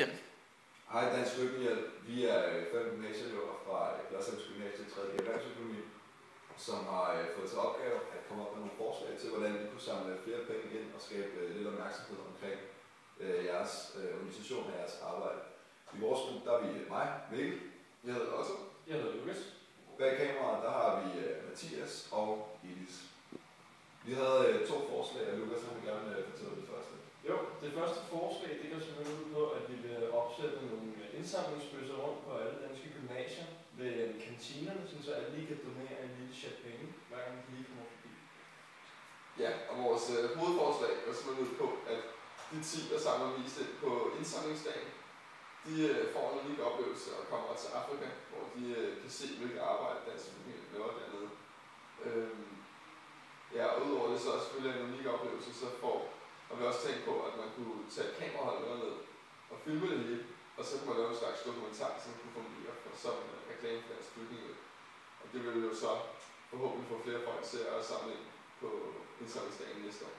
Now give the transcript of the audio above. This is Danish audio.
Christian. Hej Dansk Køkkenhjælp. Vi er 5 gymnasieelever fra Glasshams Gymnasie 3. erhvervsøkonomi, som har fået til opgave at komme op med nogle forslag til, hvordan vi kunne samle flere penge ind og skabe lidt opmærksomhed omkring jeres organisation og jeres arbejde. I vores gruppe der er vi mig, Mikkel, jeg hedder Otto, jeg hedder Lukas. Bag kameraet der har vi Mathias og Elis. Vi havde 2 forslag, og Lukas vil gerne fortælle det første. Jo, det første forslag det går selvfølgelig ud på, at vi vil opsætte nogle indsamlingsbøsser rundt på alle danske gymnasier ved kantinerne, så alle lige kan donere en lille chat penge, hver gang de lige kommer forbi. Ja, og vores hovedforslag går selvfølgelig ud på, at de 10, der samler mest ind på indsamlingsdagen, de får en unik oplevelse og kommer til Afrika, hvor de kan se, hvilket arbejde dansk familie laver dernede. Ja, og udover det så er selvfølgelig en unik oplevelse, så har vi også tænkt på, at man kunne tage kameraholdet ned og filme det hele, og så kunne man lave en slags dokumentar, som kunne fungere som reklame for deres bygning. Og det vil jo så forhåbentlig få flere folk til at samle ind på indsamlingsdagen næste år.